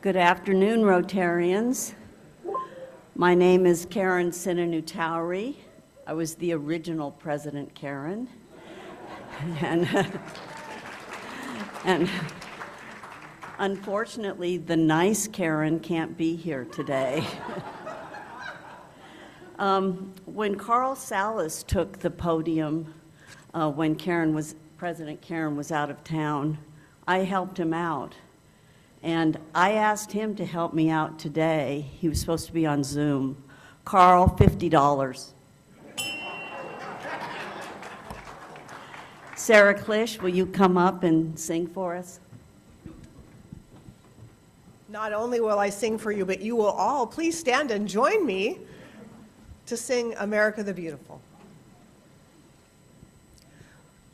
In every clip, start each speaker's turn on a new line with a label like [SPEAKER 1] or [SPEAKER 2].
[SPEAKER 1] Good afternoon, Rotarians. My name is Karen Sinanutowry. I was the original President Karen. And unfortunately, the nice Karen can't be here today. When Carl Salas took the podium when President Karen was out of town, I helped him out. And I asked him to help me out today. He was supposed to be on Zoom. Carl, $50. Sarah Klisch, will you come up and sing for us?
[SPEAKER 2] Not only will I sing for you, but you will all please stand and join me to sing America the Beautiful.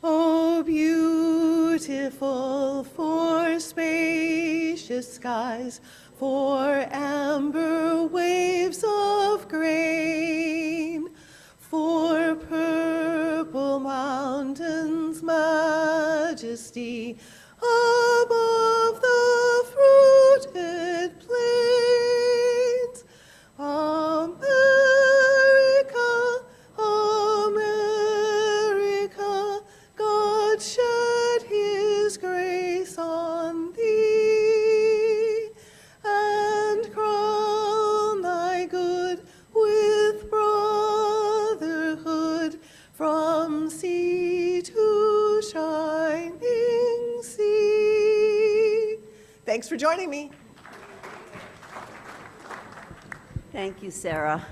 [SPEAKER 2] Oh, beautiful for spacious skies, for amber waves of grain, for purple mountains' majesty above the fruited plains. America, America, God shed his grace on thee, and crown thy good with brotherhood from sea to shining sea. Thanks for joining me.
[SPEAKER 1] Thank you, Sarah.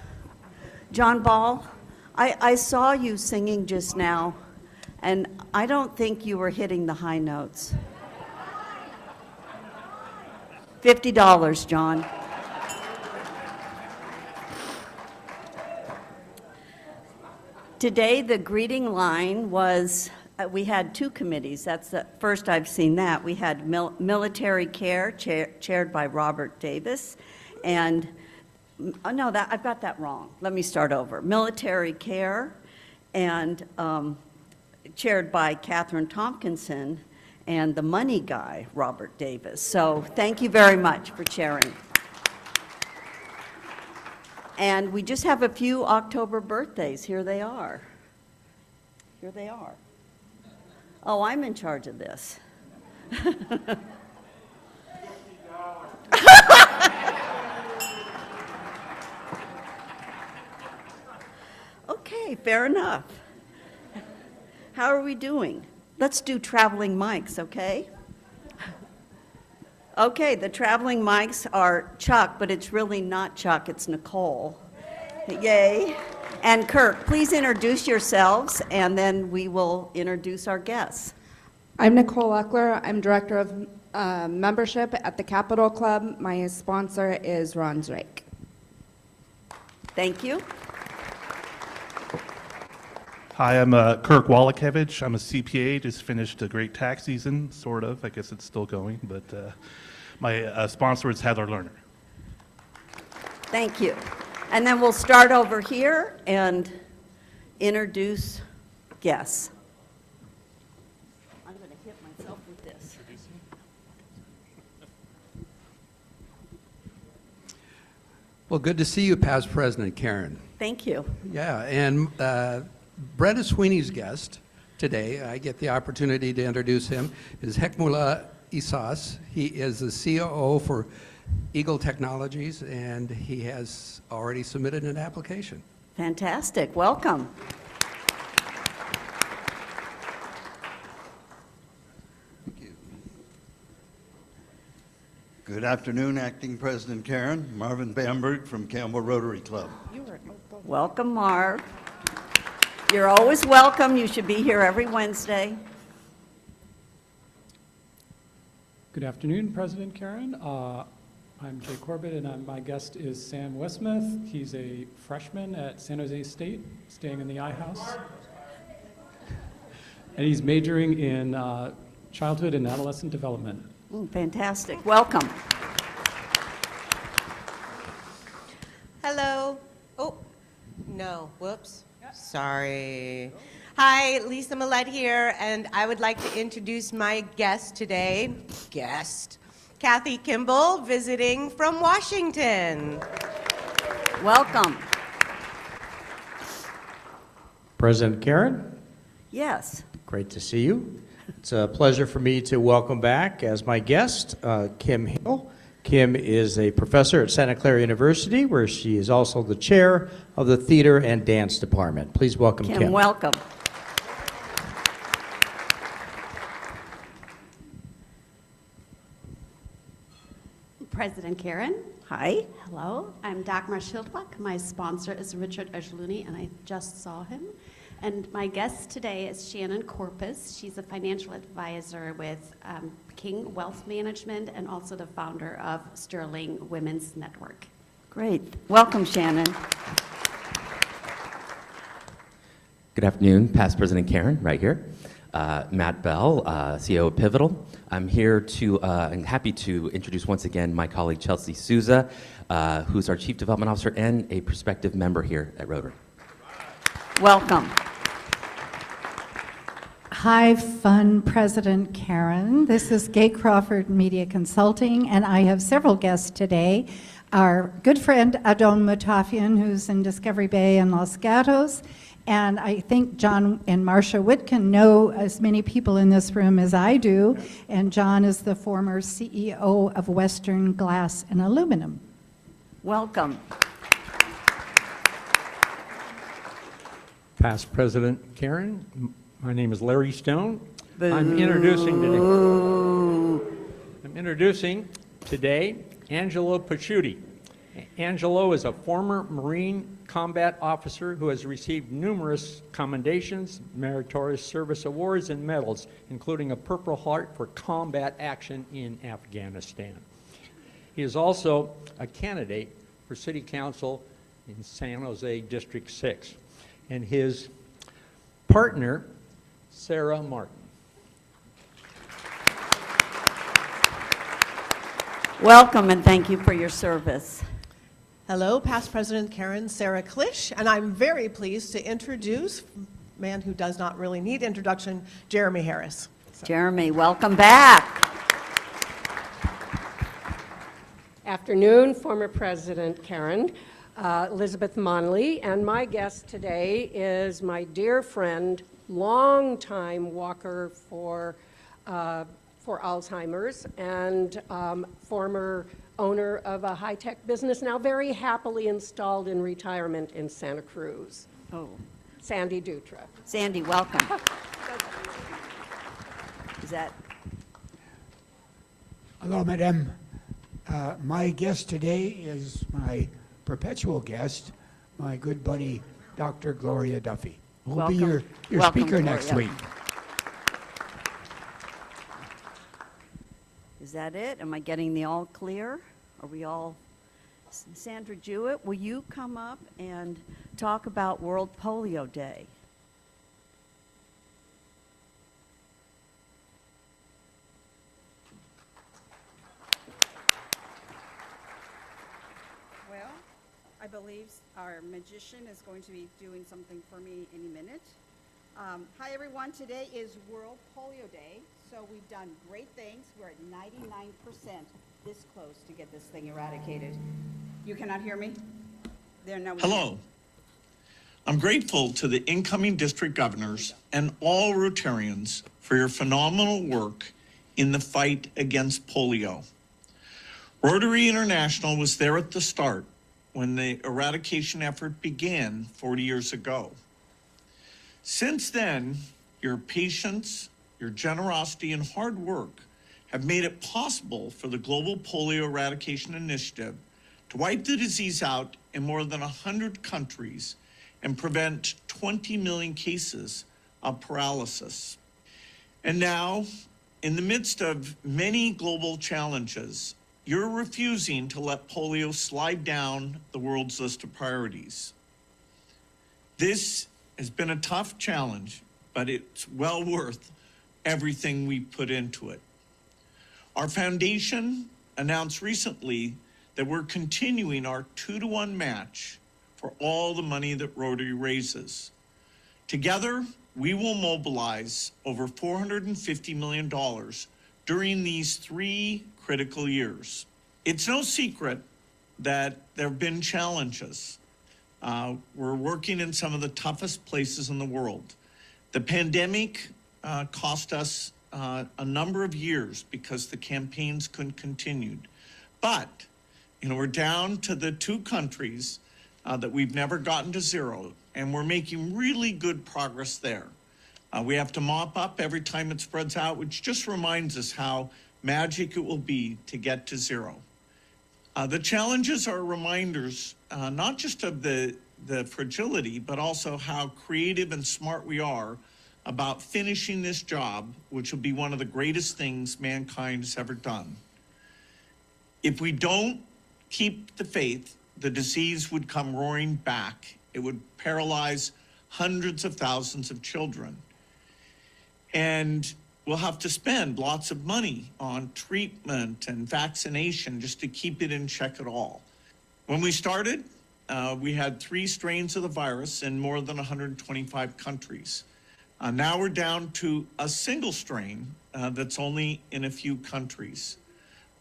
[SPEAKER 1] John Ball, I saw you singing just now, and I don't think you were hitting the high notes. $50, John. Today, the greeting line was, we had two committees. That's the first I've seen that. We had military care, chaired by Robert Davis, and oh, no, I've got that wrong. Let me start over. Military care, and chaired by Catherine Tompkinson, and the money guy, Robert Davis. So thank you very much for chairing. And we just have a few October birthdays. Here they are. Here they are. Oh, I'm in charge of this. Okay, fair enough. How are we doing? Let's do traveling mics, okay? Okay, the traveling mics are Chuck, but it's really not Chuck, it's Nicole. Yay. And Kirk, please introduce yourselves, and then we will introduce our guests.
[SPEAKER 3] I'm Nicole Eckler. I'm Director of Membership at the Capitol Club. My sponsor is Ron Drake.
[SPEAKER 1] Thank you.
[SPEAKER 4] Hi, I'm Kirk Wallachevich. I'm a CPA, just finished a great tax season, sort of. I guess it's still going, but my sponsor is Heather Lerner.
[SPEAKER 1] Thank you. And then we'll start over here and introduce guests. I'm going to hit myself with this.
[SPEAKER 5] Well, good to see you, past President Karen.
[SPEAKER 1] Thank you.
[SPEAKER 5] Yeah, and Brenda Sweeney's guest today, I get the opportunity to introduce him, is Hekmula Isas. He is the COO for Eagle Technologies, and he has already submitted an application.
[SPEAKER 1] Fantastic. Welcome.
[SPEAKER 6] Thank you. Good afternoon, Acting President Karen. Marvin Bamberg from Campbell Rotary Club.
[SPEAKER 1] Welcome, Marv. You're always welcome. You should be here every Wednesday.
[SPEAKER 7] Good afternoon, President Karen. I'm Jay Corbett, and my guest is Sam Westmouth. He's a freshman at San Jose State, staying in the I House. And he's majoring in childhood and adolescent development.
[SPEAKER 1] Fantastic. Welcome.
[SPEAKER 2] Hello. Oh, no, whoops. Sorry.
[SPEAKER 8] Hi, Lisa Millette here, and I would like to introduce my guest today, Kathy Kimball, visiting from Washington.
[SPEAKER 1] Welcome.
[SPEAKER 9] President Karen,
[SPEAKER 1] Yes.
[SPEAKER 9] great to see you. It's a pleasure for me to welcome back as my guest, Kim Hill. Kim is a professor at Santa Clara University, where she is also the chair of the Theater and Dance Department. Please welcome Kim.
[SPEAKER 1] Kim, welcome.
[SPEAKER 10] President Karen.
[SPEAKER 1] Hi.
[SPEAKER 10] Hello, I'm Dagmar Schildbach. My sponsor is Richard Edgerly, and I just saw him. And my guest today is Shannon Corpus. She's a financial advisor with King Wealth Management and also the founder of Sterling Women's Network.
[SPEAKER 1] Great. Welcome, Shannon.
[SPEAKER 11] Good afternoon, past President Karen, right here. Matt Bell, CEO of Pivotal. I'm here I'm happy to introduce once again my colleague Chelsea Souza, who's our Chief Development Officer and a prospective member here at Rotary.
[SPEAKER 1] Welcome.
[SPEAKER 12] Hi, fun President Karen. This is Gay Crawford Media Consulting, and I have several guests today. Our good friend Adon Mutafian, who's in Discovery Bay and Los Gatos, and I think John and Marcia Whitkin know as many people in this room as I do, and John is the former CEO of Western Glass and Aluminum.
[SPEAKER 1] Welcome.
[SPEAKER 13] Past President Karen, my name is Larry Stone. I'm introducing today Angelo Picciuti. Angelo is a former Marine combat officer who has received numerous commendations, meritorious service awards, and medals, including a Purple Heart for combat action in Afghanistan. He is also a candidate for City Council in San Jose District 6. And his partner, Sarah Martin.
[SPEAKER 1] Welcome, and thank you for your service.
[SPEAKER 2] Hello, past President Karen, Sarah Klisch, and I'm very pleased to introduce a man who does not really need introduction, Jeremy Harris.
[SPEAKER 1] Jeremy, welcome back.
[SPEAKER 14] Afternoon, former President Karen, Elizabeth Monley, and my guest today is my dear friend, longtime walker for Alzheimer's, and former owner of a high-tech business, now very happily installed in retirement in Santa Cruz.
[SPEAKER 1] Oh.
[SPEAKER 14] Sandy Dutra.
[SPEAKER 1] Sandy, welcome. Is that?
[SPEAKER 15] Hello, Madame. My guest today is my perpetual guest, my good buddy, Dr. Gloria Duffy, who will be your
[SPEAKER 1] Welcome,
[SPEAKER 15] speaker next
[SPEAKER 1] Gloria.
[SPEAKER 15] week.
[SPEAKER 1] Is that it? Am I getting the all clear? Are we all? Sandra Jewett, will you come up and talk about World Polio Day?
[SPEAKER 16] Well, I believe our magician is going to be doing something for me any minute. Hi everyone, today is World Polio Day, so we've done great things. We're at 99% this close to get this thing eradicated. You cannot hear me?
[SPEAKER 17] Hello. I'm grateful to the incoming district governors and all Rotarians for your phenomenal work in the fight against polio. Rotary International was there at the start when the eradication effort began 40 years ago. Since then, your patience, your generosity, and hard work have made it possible for the Global Polio Eradication Initiative to wipe the disease out in more than 100 countries and prevent 20 million cases of paralysis. And now, in the midst of many global challenges, you're refusing to let polio slide down the world's list of priorities. This has been a tough challenge, but it's well worth everything we put into it. Our foundation announced recently that we're continuing our 2-to-1 match for all the money that Rotary raises. Together, we will mobilize over $450 million during these 3 critical years. It's no secret that there have been challenges. We're working in some of the toughest places in the world. The pandemic cost us a number of years because the campaigns couldn't continue. But, we're down to the 2 countries that we've never gotten to zero, and we're making really good progress there. We have to mop up every time it spreads out, which just reminds us how magic it will be to get to zero. The challenges are reminders, not just of the fragility, but also how creative and smart we are about finishing this job, which will be one of the greatest things mankind has ever done. If we don't keep the faith, the disease would come roaring back. It would paralyze hundreds of thousands of children. And we'll have to spend lots of money on treatment and vaccination just to keep it in check at all. When we started, we had 3 strains of the virus in more than 125 countries. Now we're down to a single strain that's only in a few countries.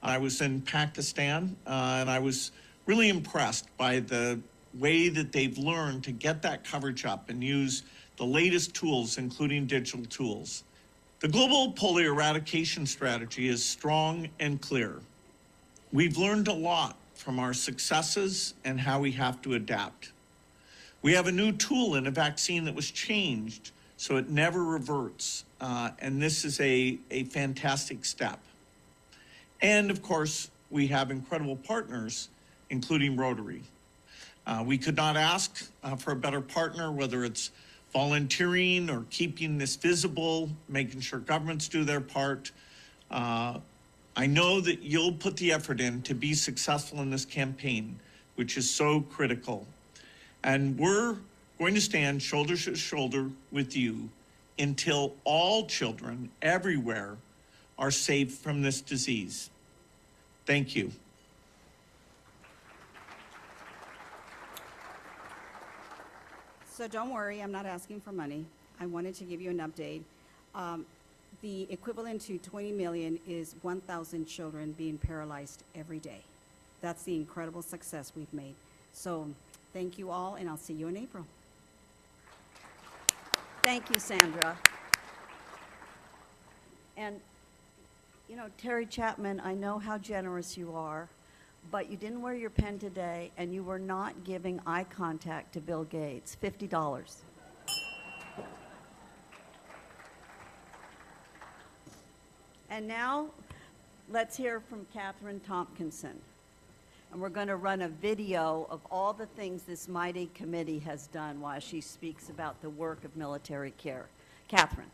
[SPEAKER 17] I was in Pakistan, and I was really impressed by the way that they've learned to get that coverage up and use the latest tools, including digital tools. The global polio eradication strategy is strong and clear. We've learned a lot from our successes and how we have to adapt. We have a new tool in a vaccine that was changed so it never reverts, and this is a fantastic step. And of course, we have incredible partners, including Rotary. We could not ask for a better partner, whether it's volunteering or keeping this visible, making sure governments do their part. I know that you'll put the effort in to be successful in this campaign, which is so critical. And we're going to stand shoulder to shoulder with you until all children everywhere are safe from this disease. Thank you.
[SPEAKER 16] So don't worry, I'm not asking for money. I wanted to give you an update. The equivalent to 20 million is 1,000 children being paralyzed every day. That's the incredible success we've made. So thank you all, and I'll see you in April. Thank you, Sandra. And, Terry Chapman, I know how generous you are, but you didn't wear your pen today, and you were not giving eye contact to Bill Gates. $50. And now, let's hear from Catherine Tompkinson. And we're going to run a video of all the things this mighty committee has done while she speaks about the work of military care. Catherine.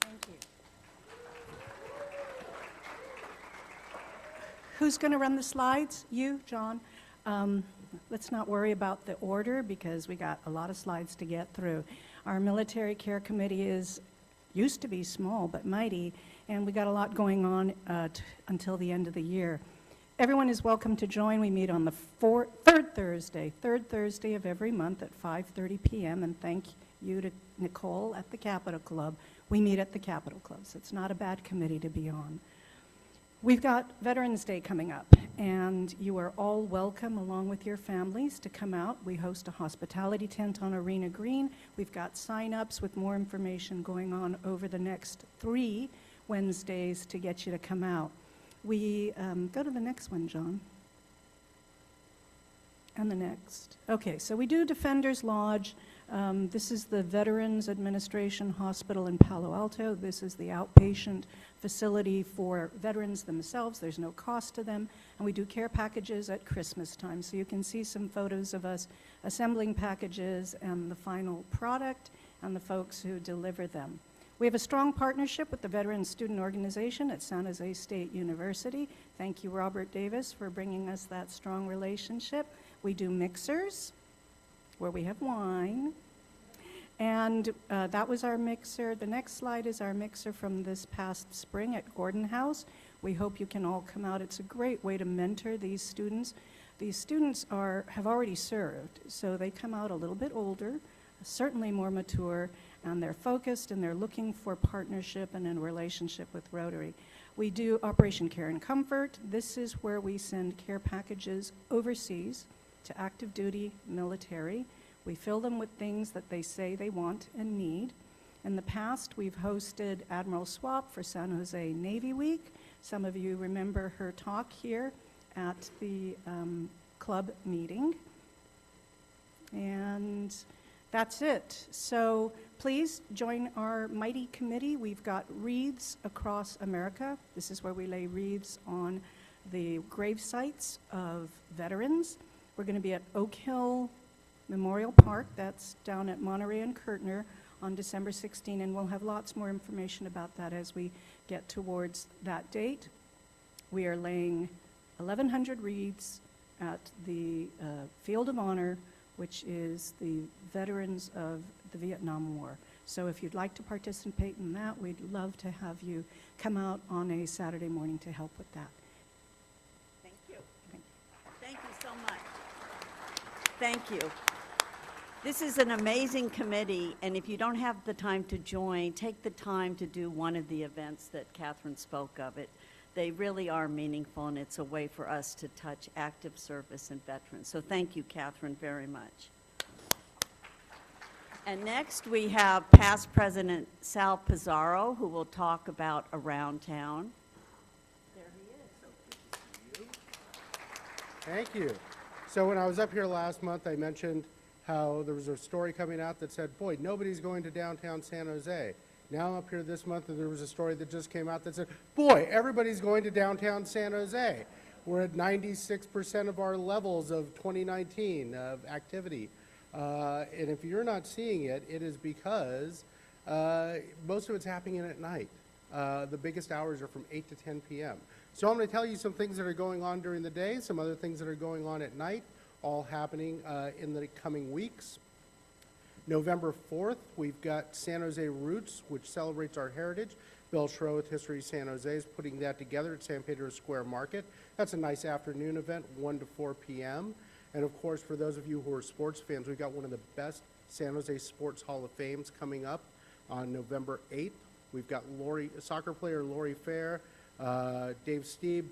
[SPEAKER 18] Thank you. Who's going to run the slides? You, John? Let's not worry about the order because we got a lot of slides to get through. Our military care committee used to be small but mighty, and we got a lot going on until the end of the year. Everyone is welcome to join. We meet on the third Thursday of every month at 5:30 p.m. And thank you to Nicole at the Capitol Club. We meet at the Capitol Club, so it's not a bad committee to be on. We've got Veterans Day coming up, and you are all welcome along with your families to come out. We host a hospitality tent on Arena Green. We've got sign-ups with more information going on over the next 3 Wednesdays to get you to come out. We go to the next one, John. And the next. Okay, so we do Defenders Lodge. This is the Veterans Administration Hospital in Palo Alto. This is the outpatient facility for veterans themselves. There's no cost to them. And we do care packages at Christmas time. So you can see some photos of us assembling packages and the final product and the folks who deliver them. We have a strong partnership with the Veterans Student Organization at San Jose State University. Thank you, Robert Davis, for bringing us that strong relationship. We do mixers, where we have wine. And that was our mixer. The next slide is our mixer from this past spring at Gordon House. We hope you can all come out. It's a great way to mentor these students. These students have already served, so they come out a little bit older, certainly more mature, and they're focused, and they're looking for partnership and a relationship with Rotary. We do Operation Care and Comfort. This is where we send care packages overseas to active duty military. We fill them with things that they say they want and need. In the past, we've hosted Admiral Swap for San Jose Navy Week. Some of you remember her talk here at the club meeting. And that's it. So please join our mighty committee. We've got wreaths across America. This is where we lay wreaths on the grave sites of veterans. We're going to be at Oak Hill Memorial Park. That's down at Monterey and Kirtner on December 16, and we'll have lots more information about that as we get towards that date. We are laying 1,100 wreaths at the Field of Honor, which is the veterans of the Vietnam War. So if you'd like to participate in that, we'd love to have you come out on a Saturday morning to help with that.
[SPEAKER 1] Thank you. Thank you so much. Thank you. This is an amazing committee, and if you don't have the time to join, take the time to do one of the events that Catherine spoke of. They really are meaningful, and it's a way for us to touch active service and veterans. So thank you, Catherine, very much. And next, we have past President Sal Pizarro, who will talk about Around Town. There he is.
[SPEAKER 19] Thank you. So when I was up here last month, I mentioned how there was a story coming out that said, boy, nobody's going to downtown San Jose. Now I'm up here this month, and there was a story that just came out that said, boy, everybody's going to downtown San Jose. We're at 96% of our levels of 2019 of activity. And if you're not seeing it, it is because most of it's happening at night. The biggest hours are from 8 to 10 p.m. So I'm going to tell you some things that are going on during the day, some other things that are going on at night, all happening in the coming weeks. November 4th, we've got San Jose Roots, which celebrates our heritage. Bill Schroe with History San Jose is putting that together at San Pedro Square Market. That's a nice afternoon event, 1 to 4 p.m. And of course, for those of you who are sports fans, we've got one of the best San Jose Sports Hall of Fames coming up on November 8th. We've got soccer player Lori Fair, Dave Steeb,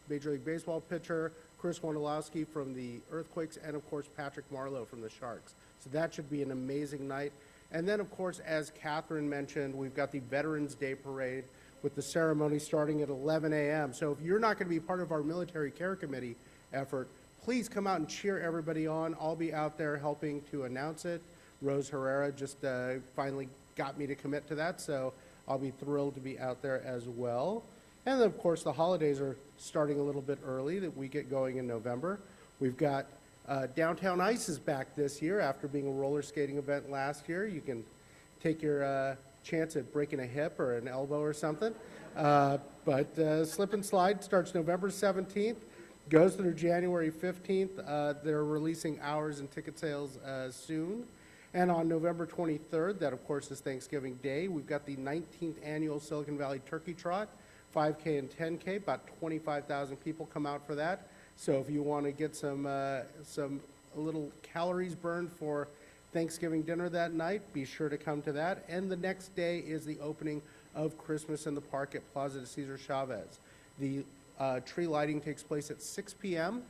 [SPEAKER 19] Major League Baseball pitcher, Chris Wondolowski from the Earthquakes, and of course Patrick Marlowe from the Sharks. So that should be an amazing night. And then of course, as Catherine mentioned, we've got the Veterans Day Parade with the ceremony starting at 11 a.m. So if you're not going to be part of our Military Care Committee effort, please come out and cheer everybody on. I'll be out there helping to announce it. Rose Herrera just finally got me to commit to that, so I'll be thrilled to be out there as well. And then, of course, the holidays are starting a little bit early, that we get going in November. We've got Downtown Ice is back this year after being a roller skating event last year. You can take your chance at breaking a hip or an elbow or something. But Slip and Slide starts November 17th, goes through January 15th. They're releasing hours and ticket sales soon. And on November 23rd, that of course is Thanksgiving Day, we've got the 19th annual Silicon Valley Turkey Trot, 5K and 10K. About 25,000 people come out for that. So if you want to get some little calories burned for Thanksgiving dinner that night, be sure to come to that. And the next day is the opening of Christmas in the Park at Plaza de Cesar Chavez. The tree lighting takes place at 6 p.m.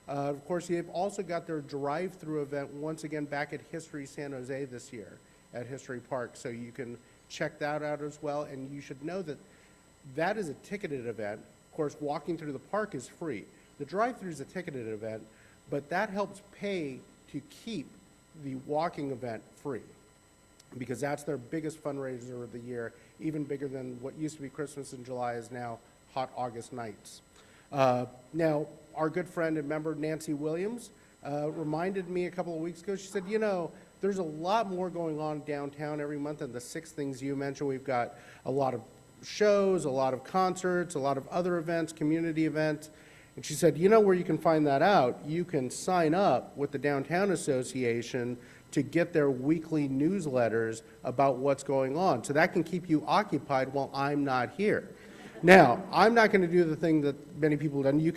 [SPEAKER 19] Of course, you've also got their drive-through event once again back at History San Jose this year at History Park. So you can check that out as well. And you should know that that is a ticketed event. Of course, walking through the park is free. The drive-through is a ticketed event, but that helps pay to keep the walking event free, because that's their biggest fundraiser of the year, even bigger than what used to be Christmas in July is now Hot August Nights. Now, our good friend and member Nancy Williams reminded me a couple of weeks ago, she said, you know, there's a lot more going on downtown every month than the 6 things you mentioned. We've got a lot of shows, a lot of concerts, a lot of other events, community events. And she said, you know where you can find that out? You can sign up with the Downtown Association to get their weekly newsletters about what's going on. So that can keep you occupied while I'm not here. Now, I'm not going to do the thing that many people have done. You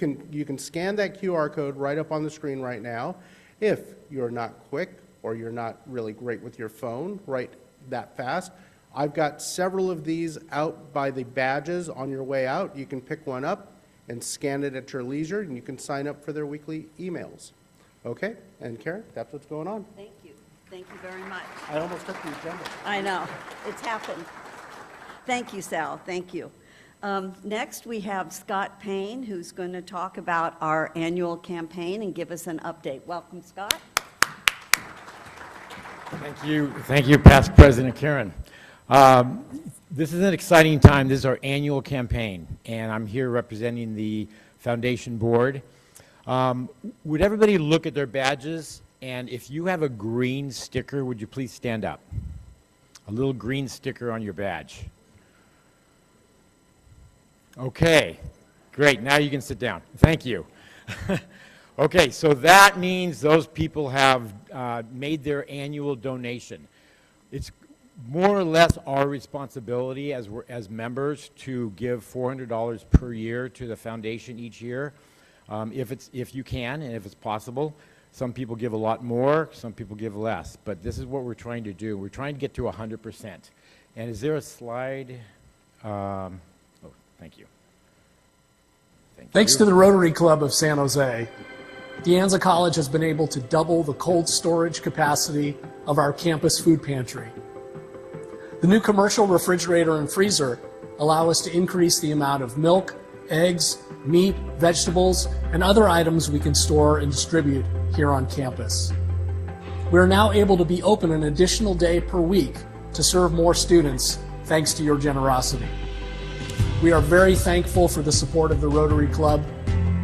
[SPEAKER 19] can scan that QR code right up on the screen right now. If you're not quick or you're not really great with your phone, write that fast. I've got several of these out by the badges on your way out. You can pick one up and scan it at your leisure, and you can sign up for their weekly emails. Okay, and Karen, that's what's going on.
[SPEAKER 1] Thank you. Thank you very much.
[SPEAKER 19] I almost took the agenda.
[SPEAKER 1] I know, it's happened. Thank you, Sal, thank you. Next, we have Scott Payne, who's going to talk about our annual campaign and give us an update. Welcome, Scott.
[SPEAKER 20] Thank you, past President Karen. This is an exciting time. This is our annual campaign, and I'm here representing the foundation board. Would everybody look at their badges? And if you have a green sticker, would you please stand up? A little green sticker on your badge. Okay, great. Now you can sit down. Thank you. Okay, so that means those people have made their annual donation. It's more or less our responsibility as members to give $400 per year to the foundation each year, if you can and if it's possible. Some people give a lot more, some people give less, but this is what we're trying to do. We're trying to get to 100%. And is there a slide? Oh, thank you.
[SPEAKER 21] Thanks to the Rotary Club of San Jose, De Anza College has been able to double the cold storage capacity of our campus food pantry. The new commercial refrigerator and freezer allow us to increase the amount of milk, eggs, meat, vegetables, and other items we can store and distribute here on campus. We are now able to be open an additional day per week to serve more students thanks to your generosity. We are very thankful for the support of the Rotary Club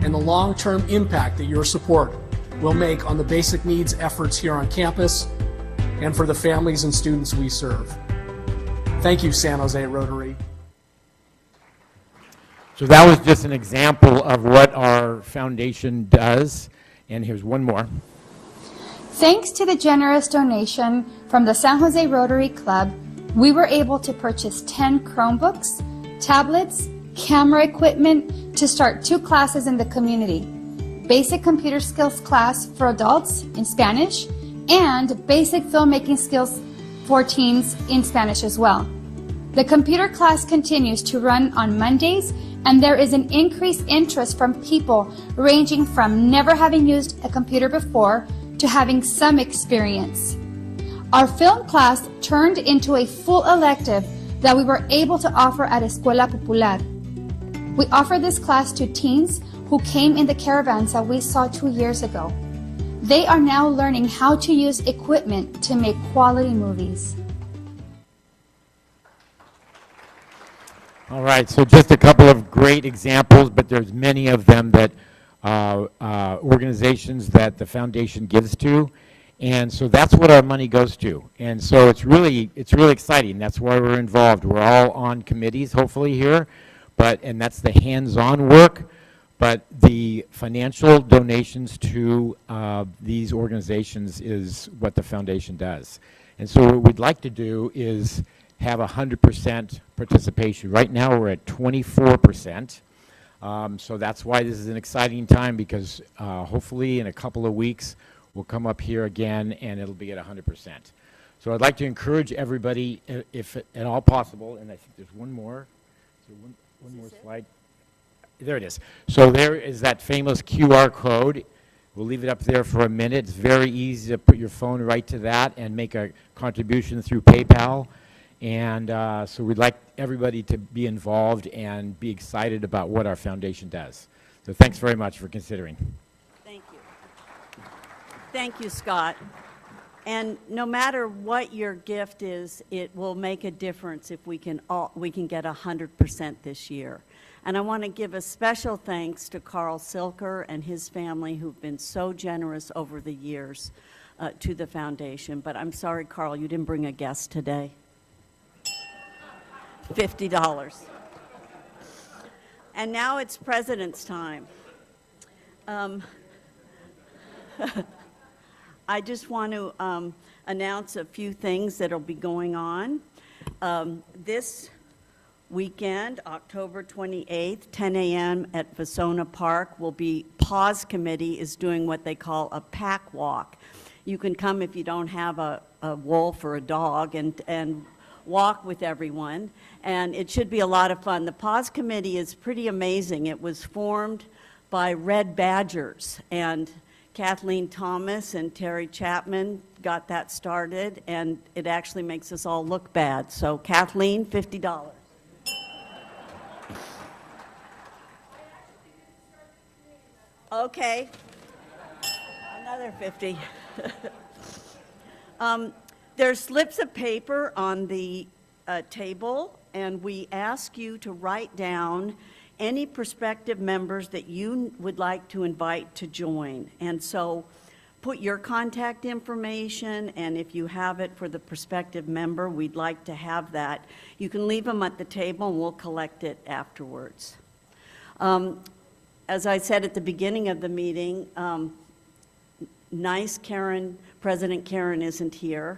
[SPEAKER 21] and the long-term impact that your support will make on the basic needs efforts here on campus and for the families and students we serve. Thank you, San Jose Rotary.
[SPEAKER 20] So that was just an example of what our foundation does. And here's one more.
[SPEAKER 22] Thanks to the generous donation from the San Jose Rotary Club, we were able to purchase 10 Chromebooks, tablets, camera equipment to start 2 classes in the community. Basic computer skills class for adults in Spanish and basic filmmaking skills for teens in Spanish as well. The computer class continues to run on Mondays, and there is an increased interest from people ranging from never having used a computer before to having some experience. Our film class turned into a full elective that we were able to offer at Escuela Popular. We offer this class to teens who came in the caravans that we saw 2 years ago. They are now learning how to use equipment to make quality movies.
[SPEAKER 20] All right, so just a couple of great examples, but there's many of them that organizations that the foundation gives to, and so that's what our money goes to. And so it's really exciting. That's why we're involved. We're all on committees, hopefully here, and that's the hands-on work. But the financial donations to these organizations is what the foundation does. And so what we'd like to do is have 100% participation. Right now we're at 24%. So that's why this is an exciting time, because hopefully in a couple of weeks we'll come up here again and it'll be at 100%. So I'd like to encourage everybody, if at all possible, and I think there's one more. Is there one more slide? There it is. So there is that famous QR code. We'll leave it up there for a minute. It's very easy to put your phone right to that and make a contribution through PayPal. And so we'd like everybody to be involved and be excited about what our foundation does. So thanks very much for considering.
[SPEAKER 1] Thank you. Thank you, Scott. And no matter what your gift is, it will make a difference if we can get 100% this year. And I want to give a special thanks to Carl Silker and his family, who've been so generous over the years to the foundation. But I'm sorry, Carl, you didn't bring a guest today. $50. And now it's President's time. I just want to announce a few things that will be going on. This weekend, October 28th, 10 a.m. at Vasona Park, will be PAWS Committee is doing what they call a pack walk. You can come if you don't have a a wolf or a dog and walk with everyone. And it should be a lot of fun. The Pause Committee is pretty amazing. It was formed by red badgers, and Kathleen Thomas and Terry Chapman got that started, and it actually makes us all look bad. So Kathleen, $50. Okay, another 50. There's slips of paper on the table, and we ask you to write down any prospective members that you would like to invite to join. And so put your contact information, and if you have it for the prospective member, we'd like to have that. You can leave them at the table, and we'll collect it afterwards. As I said at the beginning of the meeting, nice Karen, President Karen isn't here.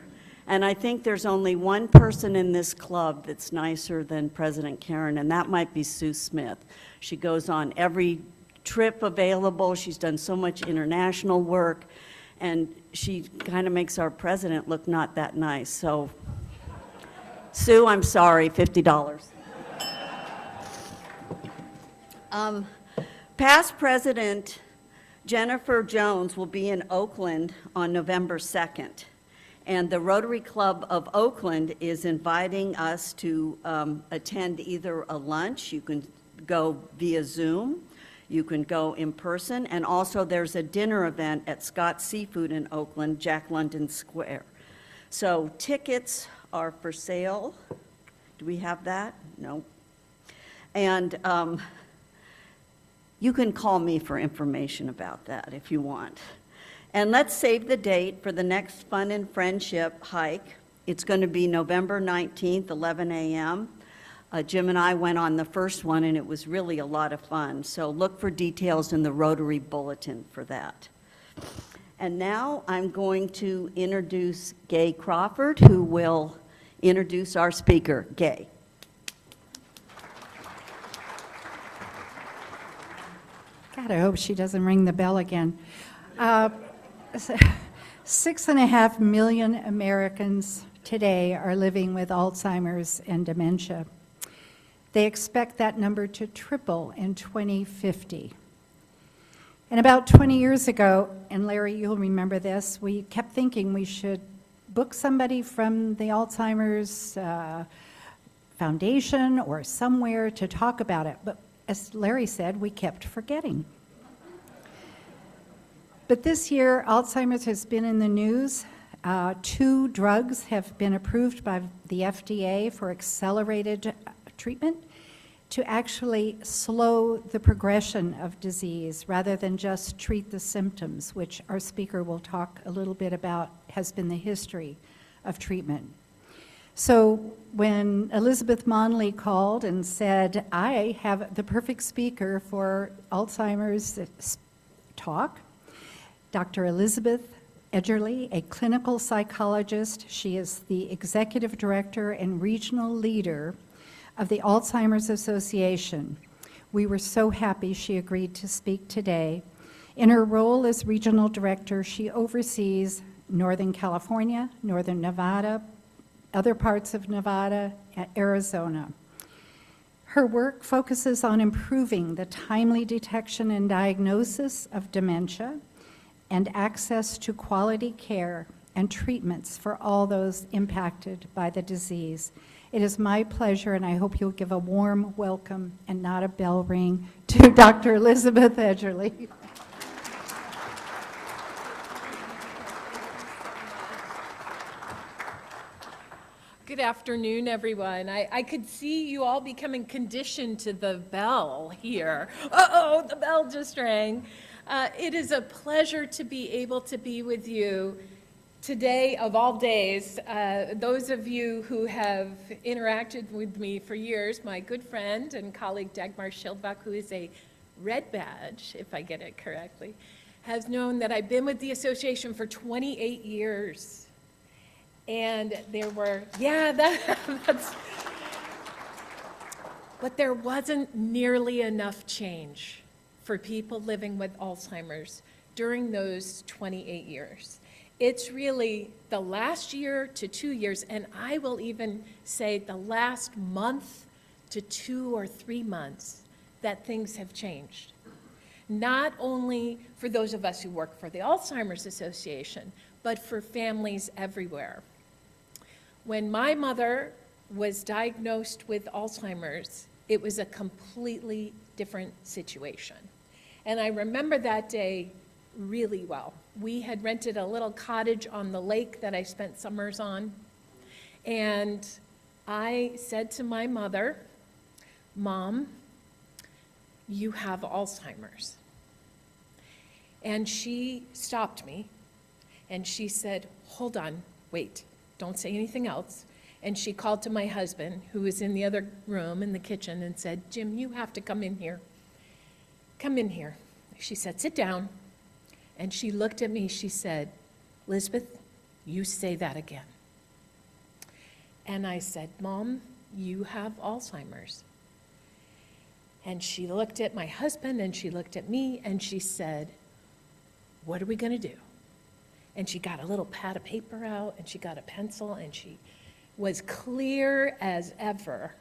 [SPEAKER 1] And I think there's only one person in this club that's nicer than President Karen, and that might be Sue Smith. She goes on every trip available. She's done so much international work, and she kind of makes our president look not that nice. So, Sue, I'm sorry, $50. Past President Jennifer Jones will be in Oakland on November 2nd. And the Rotary Club of Oakland is inviting us to attend either a lunch, you can go via Zoom, you can go in person, and also there's a dinner event at Scott's Seafood in Oakland, Jack London Square. So tickets are for sale. Do we have that? No. And you can call me for information about that if you want. And let's save the date for the next Fun and Friendship hike. It's going to be November 19th, 11 a.m. Jim and I went on the first one, and it was really a lot of fun. So look for details in the Rotary Bulletin for that. And now I'm going to introduce Gay Crawford, who will introduce our speaker. Gay.
[SPEAKER 12] God, I hope she doesn't ring the bell again. 6.5 million Americans today are living with Alzheimer's and dementia. They expect that number to triple in 2050. And about 20 years ago, and Larry, you'll remember this, we kept thinking we should book somebody from the Alzheimer's Foundation or somewhere to talk about it. But as Larry said, we kept forgetting. But this year, Alzheimer's has been in the news. 2 drugs have been approved by the FDA for accelerated treatment to actually slow the progression of disease rather than just treat the symptoms, which our speaker will talk a little bit about, has been the history of treatment. So when Elizabeth Monley called and said, I have the perfect speaker for Alzheimer's talk, Dr. Elizabeth Edgerly, a clinical psychologist. She is the executive director and regional leader of the Alzheimer's Association. We were so happy she agreed to speak today. In her role as regional director, she oversees Northern California, Northern Nevada, other parts of Nevada, and Arizona. Her work focuses on improving the timely detection and diagnosis of dementia and access to quality care and treatments for all those impacted by the disease. It is my pleasure, and I hope you'll give a warm welcome and not a bell ring to Dr. Elizabeth Edgerly.
[SPEAKER 3] Good afternoon, everyone. I could see you all becoming conditioned to the bell here. Uh-oh, the bell just rang. It is a pleasure to be able to be with you today of all days. Those of you who have interacted with me for years, my good friend and colleague Dagmar Schildbach, who is a red badge, if I get it correctly, has known that I've been with the association for 28 years. And there were, that's, but there wasn't nearly enough change for people living with Alzheimer's during those 28 years. It's really the last year to 2 years, and I will even say the last month to 2 or 3 months, that things have changed. Not only for those of us who work for the Alzheimer's Association, but for families everywhere. When my mother was diagnosed with Alzheimer's, it was a completely different situation. And I remember that day really well. We had rented a little cottage on the lake that I spent summers on. And I said to my mother, "Mom, you have Alzheimer's." And she stopped me and she said, "Hold on, wait, don't say anything else." And she called to my husband, who was in the other room in the kitchen, and said, "Jim, you have to come in here. Come in here." She said, "Sit down." And she looked at me, she said, "Elizabeth, you say that again." And I said, "Mom, you have Alzheimer's." And she looked at my husband and she looked at me and she said, "What are we gonna do?" And she got a little pad of paper out and she got a pencil and she was clear as ever.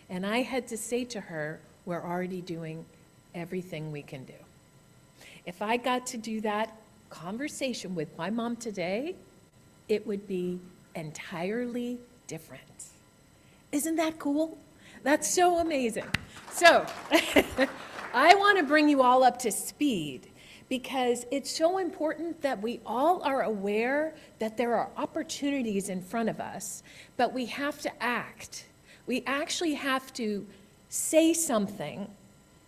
[SPEAKER 3] And I had to say to her, "We're already doing everything we can do." If I got to do that conversation with my mom today, it would be entirely different. Isn't that cool? That's so amazing. So I want to bring you all up to speed because it's so important that we all are aware that there are opportunities in front of us, but we have to act. We actually have to say something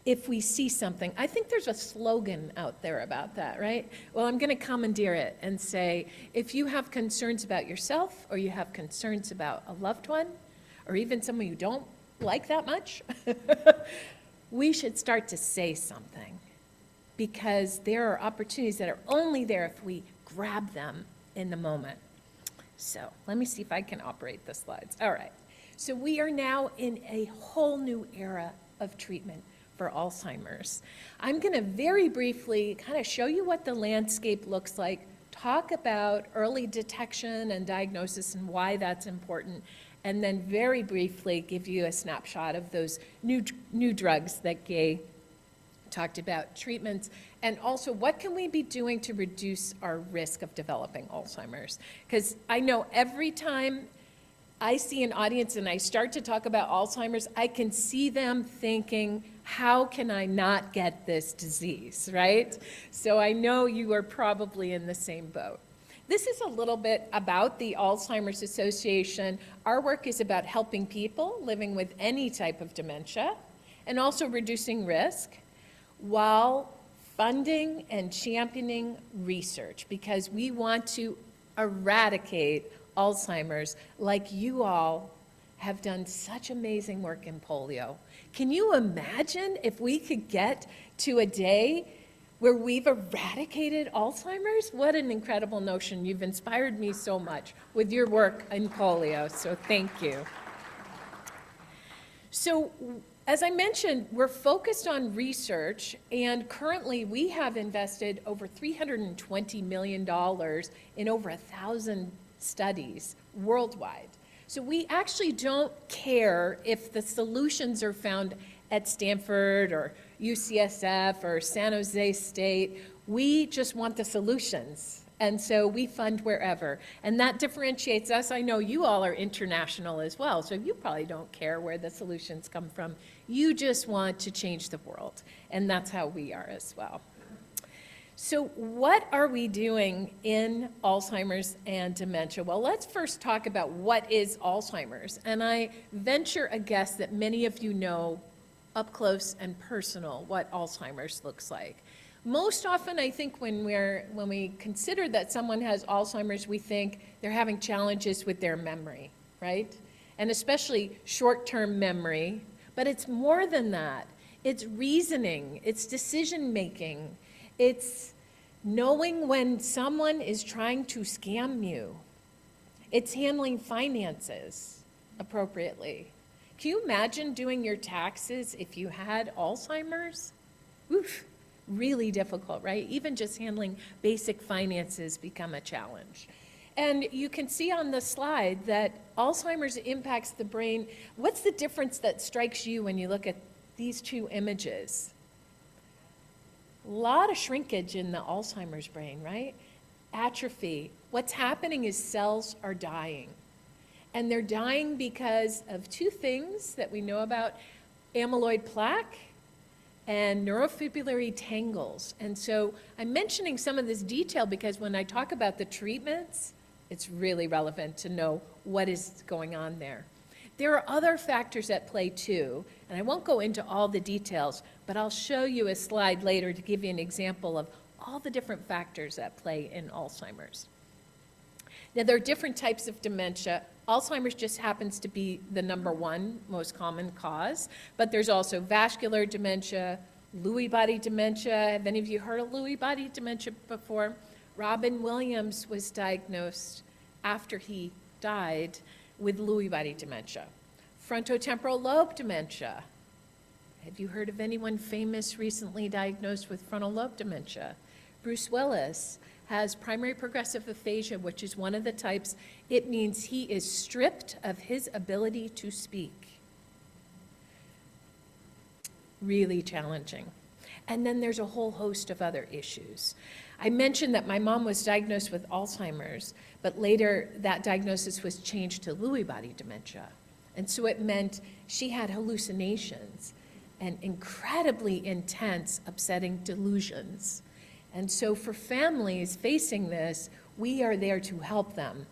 [SPEAKER 3] if we see something. I think there's a slogan out there about that, right? Well, I'm going to commandeer it and say, if you have concerns about yourself or you have concerns about a loved one or even someone you don't like that much, we should start to say something because there are opportunities that are only there if we grab them in the moment. So let me see if I can operate the slides. All right. So we are now in a whole new era of treatment for Alzheimer's. I'm going to very briefly kind of show you what the landscape looks like, talk about early detection and diagnosis and why that's important, and then very briefly give you a snapshot of those new drugs that Gay talked about, treatments, and also what can we be doing to reduce our risk of developing Alzheimer's? Because I know every time I see an audience and I start to talk about Alzheimer's, I can see them thinking, how can I not get this disease, right? So I know you are probably in the same boat. This is a little bit about the Alzheimer's Association. Our work is about helping people living with any type of dementia and also reducing risk while funding and championing research because we want to eradicate Alzheimer's like you all have done such amazing work in polio. Can you imagine if we could get to a day where we've eradicated Alzheimer's? What an incredible notion. You've inspired me so much with your work in polio, so thank you. So, as I mentioned, we're focused on research, and currently we have invested over $320 million in over 1,000 studies worldwide. So we actually don't care if the solutions are found at Stanford or UCSF or San Jose State. We just want the solutions. And so we fund wherever. And that differentiates us. I know you all are international as well, so you probably don't care where the solutions come from. You just want to change the world. And that's how we are as well. So what are we doing in Alzheimer's and dementia? Well, let's first talk about what is Alzheimer's. And I venture a guess that many of you know up close and personal what Alzheimer's looks like. Most often, I think when we consider that someone has Alzheimer's, we think they're having challenges with their memory, right? And especially short-term memory. But it's more than that. It's reasoning, it's decision-making, it's knowing when someone is trying to scam you. It's handling finances appropriately. Can you imagine doing your taxes if you had Alzheimer's? Oof, really difficult, right? Even just handling basic finances become a challenge. And you can see on the slide that Alzheimer's impacts the brain. What's the difference that strikes you when you look at these two images? A lot of shrinkage in the Alzheimer's brain, right? Atrophy. What's happening is cells are dying. And they're dying because of two things that we know about: amyloid plaque and neurofibrillary tangles. And so I'm mentioning some of this detail because when I talk about the treatments, it's really relevant to know what is going on there. There are other factors at play too, and I won't go into all the details, but I'll show you a slide later to give you an example of all the different factors at play in Alzheimer's. Now, there are different types of dementia. Alzheimer's just happens to be the #1 most common cause, but there's also vascular dementia, Lewy body dementia. Have any of you heard of Lewy body dementia before? Robin Williams was diagnosed after he died with Lewy body dementia. Frontotemporal lobe dementia. Have you heard of anyone famous recently diagnosed with frontal lobe dementia? Bruce Willis has primary progressive aphasia, which is one of the types. It means he is stripped of his ability to speak. Really challenging. And then there's a whole host of other issues. I mentioned that my mom was diagnosed with Alzheimer's, but later that diagnosis was changed to Lewy body dementia. And so it meant she had hallucinations and incredibly intense, upsetting delusions. And so for families facing this, we are there to help them.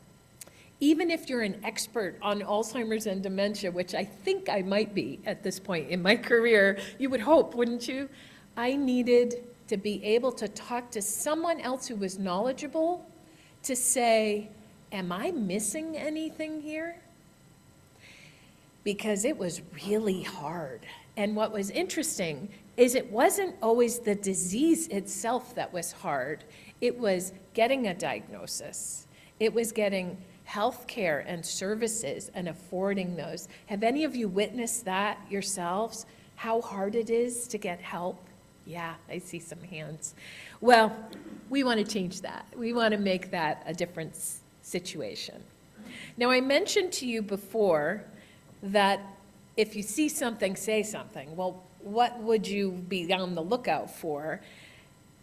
[SPEAKER 3] Even if you're an expert on Alzheimer's and dementia, which I think I might be at this point in my career, you would hope, wouldn't you? I needed to be able to talk to someone else who was knowledgeable to say, am I missing anything here? Because it was really hard. And what was interesting is it wasn't always the disease itself that was hard. It was getting a diagnosis. It was getting health care and services and affording those. Have any of you witnessed that yourselves? How hard it is to get help? Yeah, I see some hands. Well, we want to change that. We want to make that a different situation. Now, I mentioned to you before that if you see something, say something. Well, what would you be on the lookout for?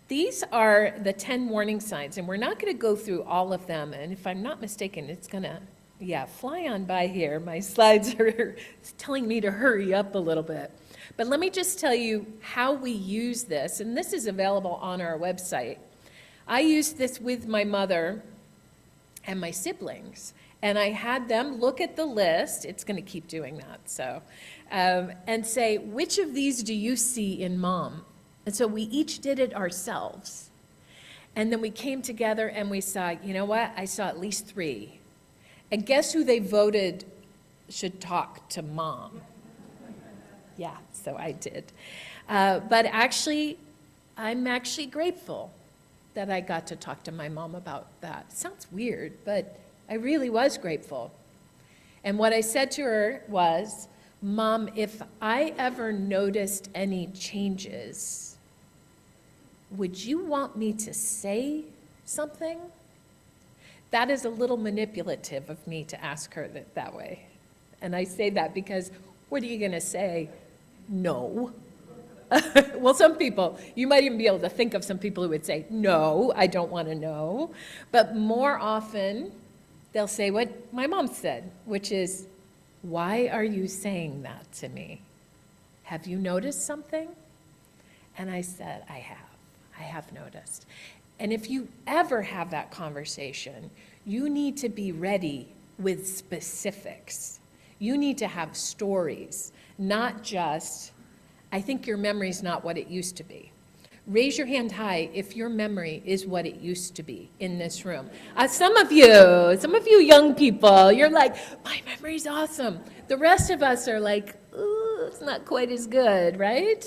[SPEAKER 3] These are the 10 warning signs, and we're not going to go through all of them. And if I'm not mistaken, it's going to, fly on by here. My slides are telling me to hurry up a little bit. But let me just tell you how we use this, and this is available on our website. I used this with my mother and my siblings, and I had them look at the list. It's going to keep doing that, so, and say, which of these do you see in Mom? And so we each did it ourselves. And then we came together and we saw, you know what? I saw at least 3. And guess who they voted should talk to Mom? Yeah, so I did. But actually, I'm actually grateful that I got to talk to my mom about that. It sounds weird, but I really was grateful. And what I said to her was, Mom, if I ever noticed any changes, would you want me to say something? That is a little manipulative of me to ask her that way. And I say that because what are you going to say? No. Well, some people, you might even be able to think of some people who would say, no, I don't want to know. But more often, they'll say what my mom said, which is, why are you saying that to me? Have you noticed something? And I said, I have noticed. And if you ever have that conversation, you need to be ready with specifics. You need to have stories, not just, I think your memory's not what it used to be. Raise your hand high if your memory is what it used to be in this room. Some of you young people, you're like, my memory's awesome. The rest of us are like, ooh, it's not quite as good, right?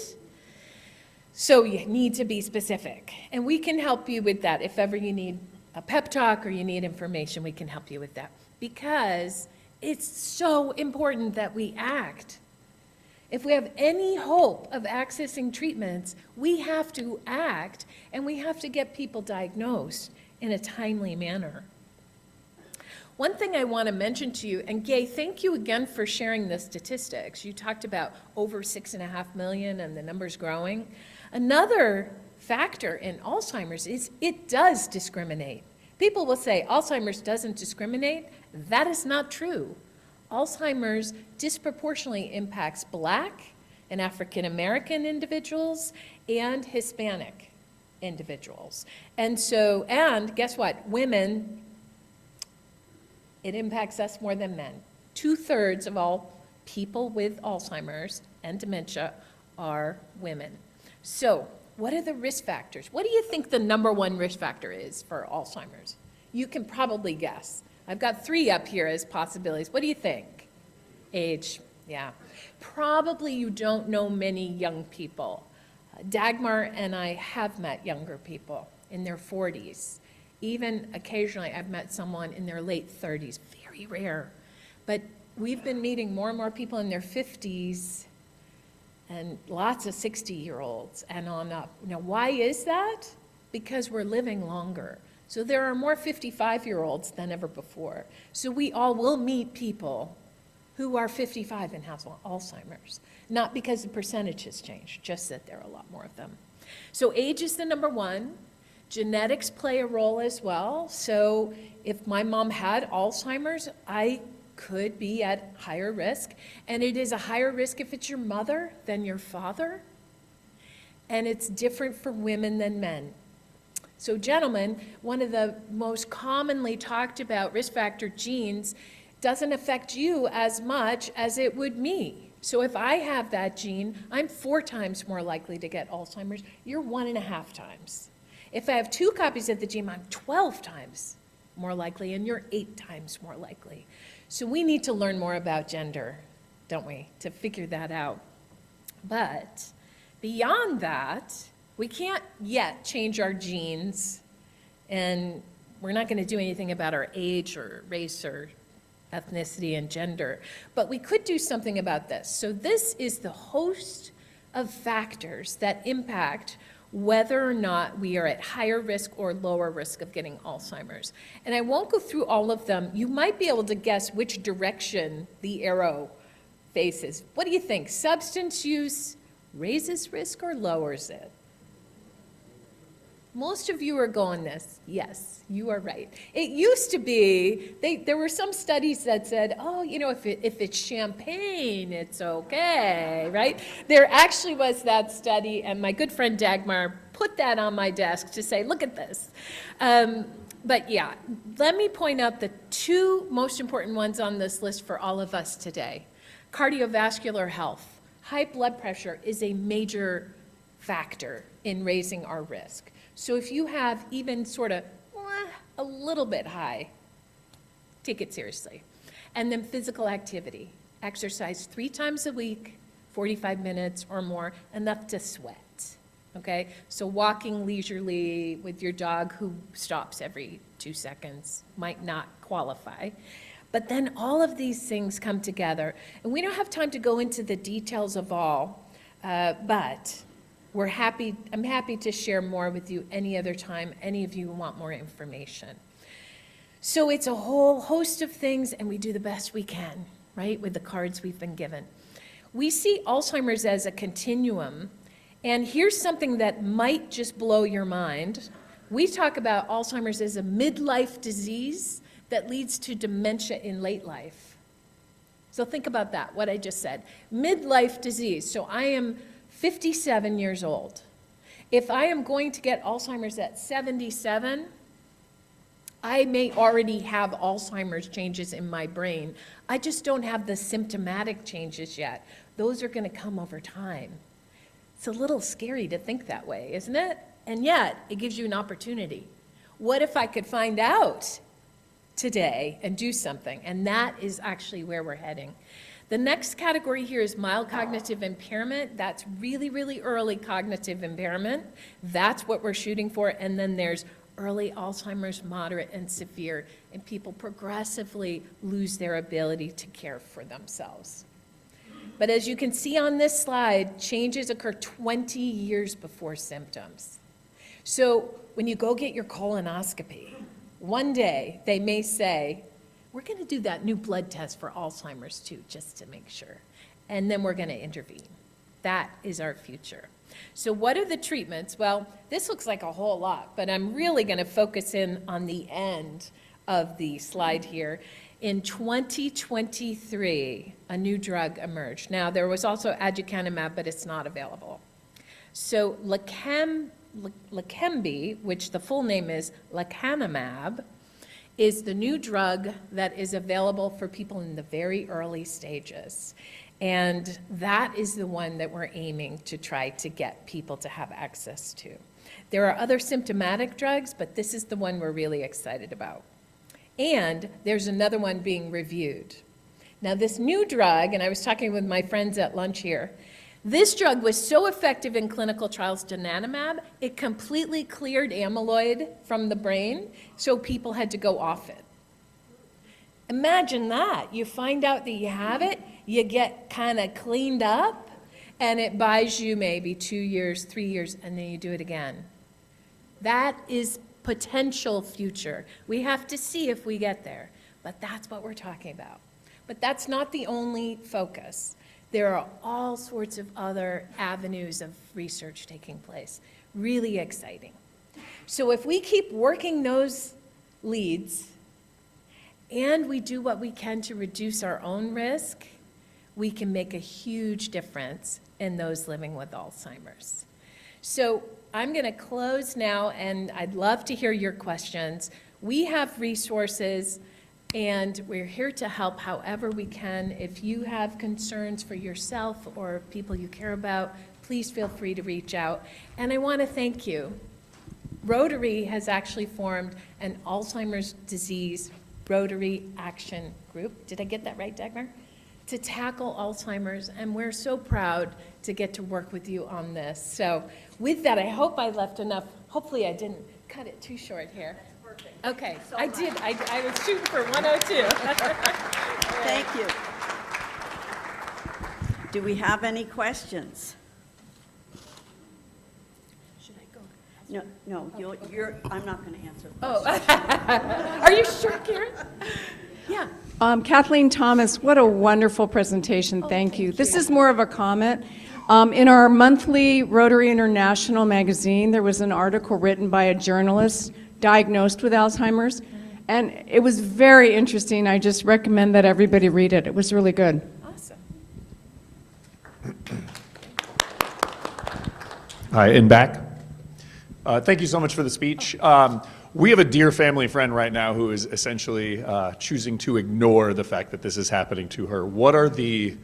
[SPEAKER 3] So you need to be specific. And we can help you with that. If ever you need a pep talk or you need information, we can help you with that. Because it's so important that we act. If we have any hope of accessing treatments, we have to act, and we have to get people diagnosed in a timely manner. One thing I want to mention to you, and Gay, thank you again for sharing the statistics. You talked about over 6.5 million and the numbers growing. Another factor in Alzheimer's is it does discriminate. People will say Alzheimer's doesn't discriminate. That is not true. Alzheimer's disproportionately impacts Black and African American individuals and Hispanic individuals. And guess what? Women, it impacts us more than men. 2/3 of all people with Alzheimer's and dementia are women. So, what are the risk factors? What do you think the #1 risk factor is for Alzheimer's? You can probably guess. I've got 3 up here as possibilities. What do you think? Age, yeah. Probably you don't know many young people. Dagmar and I have met younger people in their 40s. Even occasionally I've met someone in their late 30s, very rare. But we've been meeting more and more people in their 50s and lots of 60-year-olds and on up. Now, why is that? Because we're living longer. So there are more 55-year-olds than ever before. So we all will meet people who are 55 and have Alzheimer's. Not because the percentage has changed, just that there are a lot more of them. So age is the #1. Genetics play a role as well. So if my mom had Alzheimer's, I could be at higher risk. And it is a higher risk if it's your mother than your father. And it's different for women than men. So gentlemen, one of the most commonly talked about risk factor genes doesn't affect you as much as it would me. So if I have that gene, I'm 4 times more likely to get Alzheimer's. You're 1.5 times. If I have 2 copies of the gene, I'm 12 times more likely, and you're 8 times more likely. So we need to learn more about gender, don't we, to figure that out. But beyond that, we can't yet change our genes, and we're not going to do anything about our age or race or ethnicity and gender. But we could do something about this. So this is the host of factors that impact whether or not we are at higher risk or lower risk of getting Alzheimer's. And I won't go through all of them. You might be able to guess which direction the arrow faces. What do you think? Substance use raises risk or lowers it? Most of you are going this. Yes, you are right. It used to be, there were some studies that said, oh, you know, if it's champagne, it's okay, right? There actually was that study, and my good friend Dagmar put that on my desk to say, look at this. But yeah, let me point out the 2 most important ones on this list for all of us today. Cardiovascular health. High blood pressure is a major factor in raising our risk. So if you have even sort of a little bit high, take it seriously. And then physical activity. Exercise 3 times a week, 45 minutes or more, enough to sweat. Okay? So walking leisurely with your dog who stops every 2 seconds might not qualify. But then all of these things come together. And we don't have time to go into the details of all, but I'm happy to share more with you any other time, any of you who want more information. So it's a whole host of things, and we do the best we can, right, with the cards we've been given. We see Alzheimer's as a continuum, and here's something that might just blow your mind. We talk about Alzheimer's as a midlife disease that leads to dementia in late life. So think about that, what I just said. Midlife disease. So I am 57 years old. If I am going to get Alzheimer's at 77, I may already have Alzheimer's changes in my brain. I just don't have the symptomatic changes yet. Those are going to come over time. It's a little scary to think that way, isn't it? And yet, it gives you an opportunity. What if I could find out today and do something? And that is actually where we're heading. The next category here is mild cognitive impairment. That's really, really early cognitive impairment. That's what we're shooting for. And then there's early Alzheimer's, moderate and severe, and people progressively lose their ability to care for themselves. But as you can see on this slide, changes occur 20 years before symptoms. So when you go get your colonoscopy, one day they may say, we're going to do that new blood test for Alzheimer's too, just to make sure. And then we're going to intervene. That is our future. So what are the treatments? Well, this looks like a whole lot, but I'm really going to focus in on the end of the slide here. In 2023, a new drug emerged. Now, there was also aducanumab, but it's not available. So Leqembi, which the full name is lecanemab, is the new drug that is available for people in the very early stages. And that is the one that we're aiming to try to get people to have access to. There are other symptomatic drugs, but this is the one we're really excited about. And there's another one being reviewed. Now, this new drug, and I was talking with my friends at lunch here, this drug was so effective in clinical trials, donanemab, it completely cleared amyloid from the brain, so people had to go off it. Imagine that. You find out that you have it, you get kind of cleaned up, and it buys you maybe 2 years, 3 years, and then you do it again. That is potential future. We have to see if we get there, but that's what we're talking about. But that's not the only focus. There are all sorts of other avenues of research taking place. Really exciting. So if we keep working those leads and we do what we can to reduce our own risk, we can make a huge difference in those living with Alzheimer's. So I'm going to close now, and I'd love to hear your questions. We have resources, and we're here to help however we can. If you have concerns for yourself or people you care about, please feel free to reach out. And I want to thank you. Rotary has actually formed an Alzheimer's disease Rotary Action Group. Did I get that right, Dagmar? To tackle Alzheimer's, and we're so proud to get to work with you on this. So with that, I hope I left enough. Hopefully I didn't cut it too short here. That's perfect. Okay, so I did. I was shooting for 102.
[SPEAKER 1] Thank you. Do we have any questions?
[SPEAKER 3] Should I go?
[SPEAKER 1] No, I'm not going to answer.
[SPEAKER 3] Oh, are you sure, Karen? Yeah.
[SPEAKER 4] Kathleen Thomas, what a wonderful presentation. Thank you. This is more of a comment. In our monthly Rotary International magazine, there was an article written by a journalist diagnosed with Alzheimer's, and it was very interesting. I just recommend that everybody read it. It was really good.
[SPEAKER 3] Awesome.
[SPEAKER 5] Hi, in back. Thank you so much for the speech. We have a dear family friend right now who is essentially choosing to ignore the fact that this is happening to her. What are the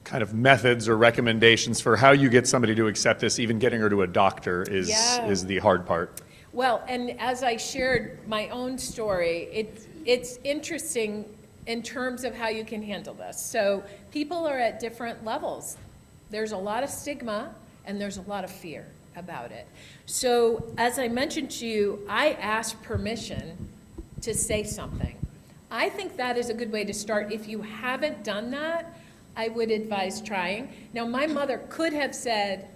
[SPEAKER 5] kind of methods or recommendations for how you get somebody to accept this? Even getting her to a doctor is the hard part.
[SPEAKER 3] Well, and as I shared my own story, it's interesting in terms of how you can handle this. So people are at different levels. There's a lot of stigma and there's a lot of fear about it. So as I mentioned to you, I asked permission to say something. I think that is a good way to start. If you haven't done that, I would advise trying. Now, my mother could have said,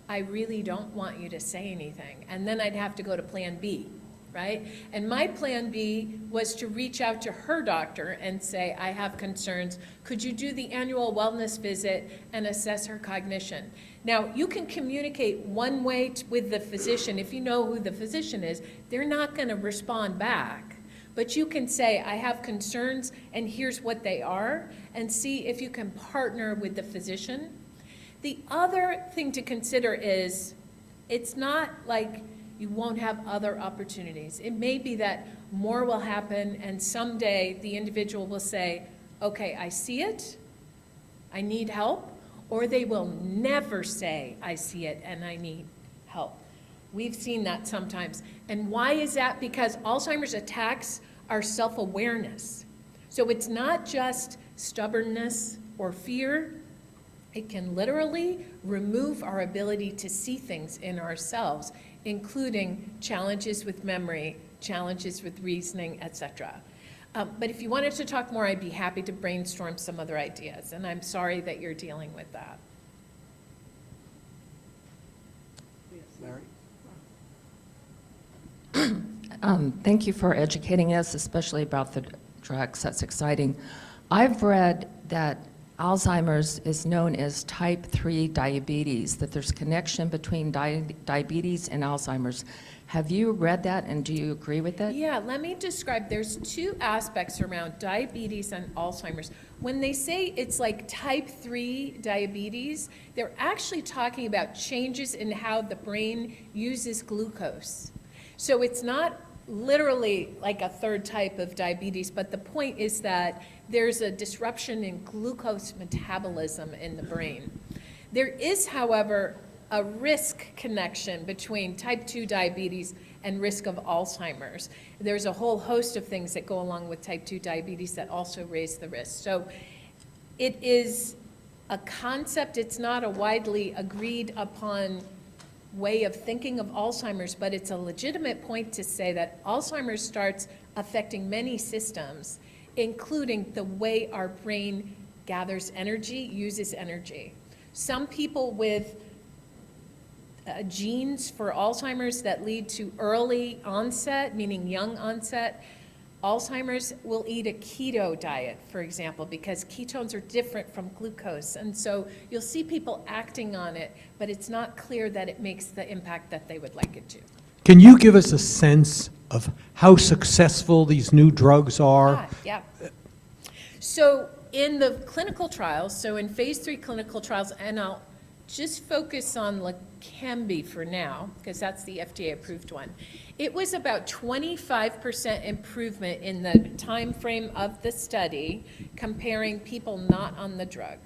[SPEAKER 3] I really don't want you to say anything, and then I'd have to go to plan B, right? And my plan B was to reach out to her doctor and say, I have concerns. Could you do the annual wellness visit and assess her cognition? Now, you can communicate one way with the physician. If you know who the physician is, they're not going to respond back. But you can say, I have concerns, and here's what they are, and see if you can partner with the physician. The other thing to consider is, it's not like you won't have other opportunities. It may be that more will happen, and someday the individual will say, okay, I see it, I need help, or they will never say, I see it and I need help. We've seen that sometimes. And why is that? Because Alzheimer's attacks our self-awareness. So it's not just stubbornness or fear. It can literally remove our ability to see things in ourselves, including challenges with memory, challenges with reasoning, etc. But if you wanted to talk more, I'd be happy to brainstorm some other ideas, and I'm sorry that you're dealing with that.
[SPEAKER 6] Thank you for educating us, especially about the drugs. That's exciting. I've read that Alzheimer's is known as type 3 diabetes, that there's connection between diabetes and Alzheimer's. Have you read that, and do you agree with it?
[SPEAKER 3] Yeah, let me describe. There's two aspects around diabetes and Alzheimer's. When they say it's like type 3 diabetes, they're actually talking about changes in how the brain uses glucose. So it's not literally like a third type of diabetes, but the point is that there's a disruption in glucose metabolism in the brain. There is, however, a risk connection between type 2 diabetes and risk of Alzheimer's. There's a whole host of things that go along with type 2 diabetes that also raise the risk. So it is a concept, it's not a widely agreed upon way of thinking of Alzheimer's, but it's a legitimate point to say that Alzheimer's starts affecting many systems, including the way our brain gathers energy, uses energy. Some people with genes for Alzheimer's that lead to early onset, meaning young onset, Alzheimer's will eat a keto diet, for example, because ketones are different from glucose. And so you'll see people acting on it, but it's not clear that it makes the impact that they would like it to.
[SPEAKER 7] Can you give us a sense of how successful these new drugs are?
[SPEAKER 3] Yeah. So in the clinical trials, so in phase 3 clinical trials, and I'll just focus on Leqembi for now, because that's the FDA-approved one. It was about 25% improvement in the time frame of the study comparing people not on the drug.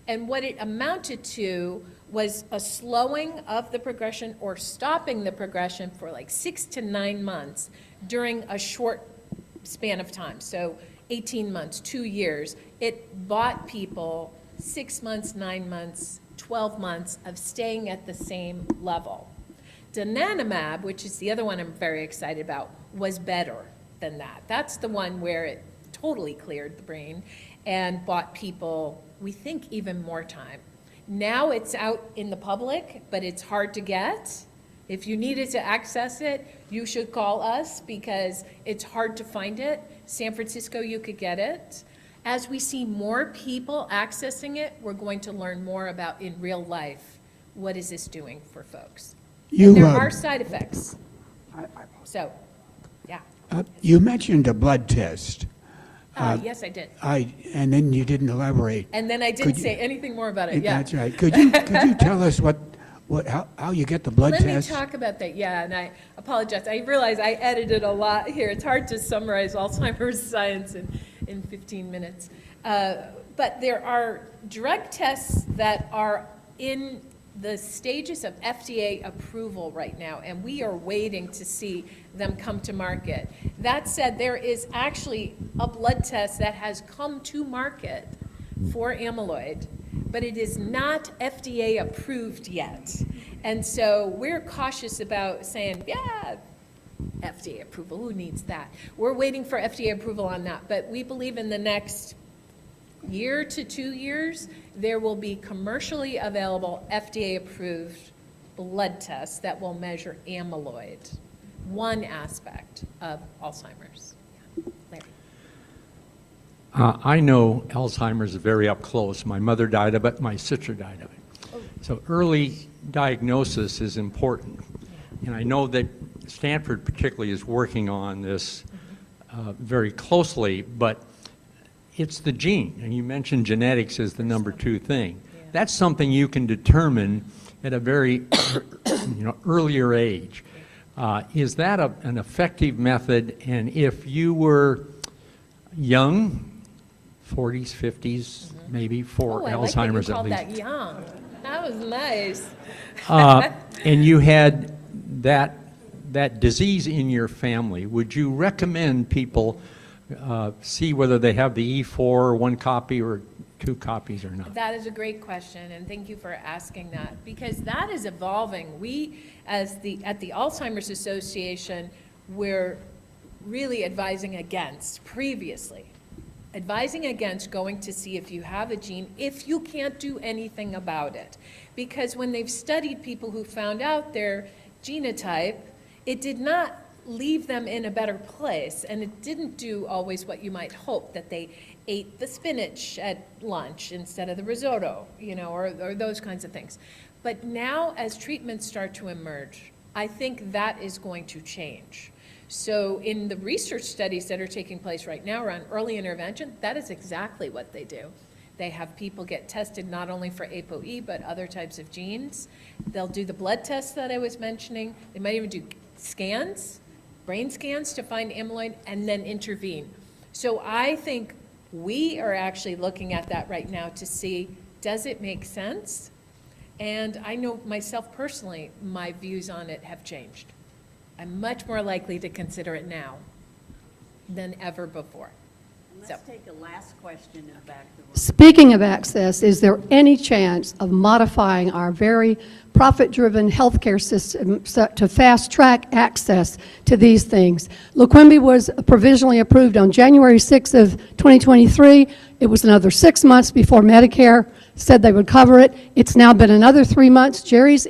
[SPEAKER 3] And what it amounted to was a slowing of the progression or stopping the progression for like 6 to 9 months during a short span of time. So 18 months, 2 years. It bought people 6 months, 9 months, 12 months of staying at the same level. Donanemab, which is the other one I'm very excited about, was better than that. That's the one where it totally cleared the brain and bought people, we think, even more time. Now it's out in the public, but it's hard to get. If you needed to access it, you should call us because it's hard to find it. San Francisco, you could get it. As we see more people accessing it, we're going to learn more about in real life, what is this doing for folks? And there are side effects. So, yeah.
[SPEAKER 15] You mentioned a blood test.
[SPEAKER 3] Yes, I did.
[SPEAKER 15] And then you didn't elaborate.
[SPEAKER 3] And then I didn't say anything more about it, yeah.
[SPEAKER 15] That's right. Could you tell us how you get the blood test?
[SPEAKER 3] Let me talk about that, yeah, and I apologize. I realize I edited a lot here. It's hard to summarize Alzheimer's science in 15 minutes. But there are drug tests that are in the stages of FDA approval right now, and we are waiting to see them come to market. That said, there is actually a blood test that has come to market for amyloid, but it is not FDA approved yet. And so we're cautious about saying, yeah, FDA approval, who needs that? We're waiting for FDA approval on that, but we believe in the next year to 2 years, there will be commercially available FDA-approved blood tests that will measure amyloid, one aspect of Alzheimer's. Larry.
[SPEAKER 13] I know Alzheimer's very up close. My mother died of it, my sister died of it. So early diagnosis is important. And I know that Stanford particularly is working on this very closely, but it's the gene, and you mentioned genetics as the number 2 thing. That's something you can determine at a very earlier age. Is that an effective method? And if you were young, 40s, 50s, maybe for Alzheimer's at least.
[SPEAKER 3] I like that you called that young. That was nice.
[SPEAKER 13] And you had that disease in your family, would you recommend people see whether they have the E4, 1 copy or 2 copies or not?
[SPEAKER 3] That is a great question, and thank you for asking that, because that is evolving. We, at the Alzheimer's Association, we're really advising against previously. Advising against going to see if you have a gene, if you can't do anything about it. Because when they've studied people who found out their genotype, it did not leave them in a better place, and it didn't do always what you might hope, that they ate the spinach at lunch instead of the risotto, or those kinds of things. But now, as treatments start to emerge, I think that is going to change. So in the research studies that are taking place right now around early intervention, that is exactly what they do. They have people get tested not only for ApoE, but other types of genes. They'll do the blood tests that I was mentioning. They might even do scans, brain scans to find amyloid, and then intervene. So I think we are actually looking at that right now to see, does it make sense? And I know myself personally, my views on it have changed. I'm much more likely to consider it now than ever before.
[SPEAKER 1] Let's take a last question and back to Ron.
[SPEAKER 8] Speaking of access, is there any chance of modifying our very profit-driven healthcare system to fast-track access to these things? Leqembi was provisionally approved on January 6th of 2023. It was another 6 months before Medicare said they would cover it. It's now been another 3 months. Jerry's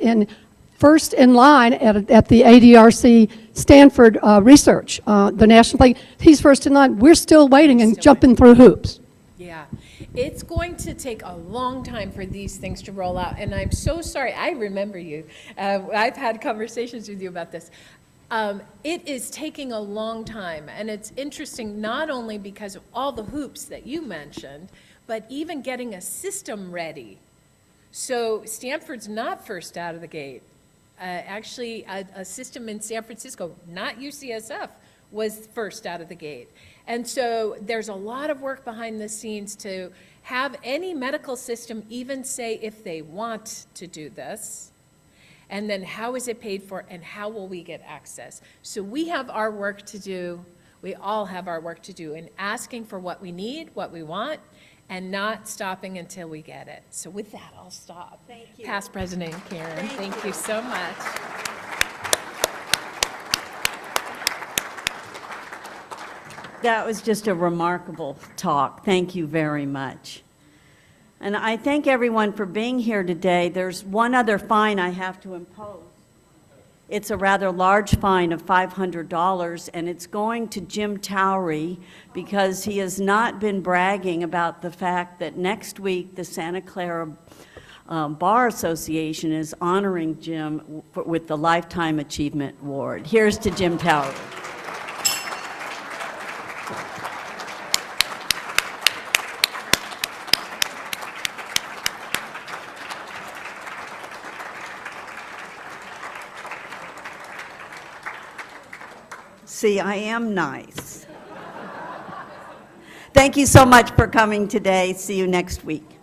[SPEAKER 8] first in line at the ADRC Stanford research, the national thing. He's first in line. We're still waiting and jumping through hoops.
[SPEAKER 3] Yeah, it's going to take a long time for these things to roll out, and I'm so sorry. I remember you. I've had conversations with you about this. It is taking a long time, and it's interesting not only because of all the hoops that you mentioned, but even getting a system ready. So Stanford's not first out of the gate. Actually, a system in San Francisco, not UCSF, was first out of the gate. And so there's a lot of work behind the scenes to have any medical system even say if they want to do this, and then how is it paid for, and how will we get access. So we have our work to do. We all have our work to do in asking for what we need, what we want, and not stopping until we get it. So with that, I'll stop.
[SPEAKER 1] Thank you.
[SPEAKER 3] Past President Karen, thank you so much.
[SPEAKER 1] That was just a remarkable talk. Thank you very much. And I thank everyone for being here today. There's one other fine I have to impose. It's a rather large fine of $500, and it's going to Jim Towery because he has not been bragging about the fact that next week the Santa Clara Bar Association is honoring Jim with the Lifetime Achievement Award. Here's to Jim Towery. See, I am nice. Thank you so much for coming today. See you next week.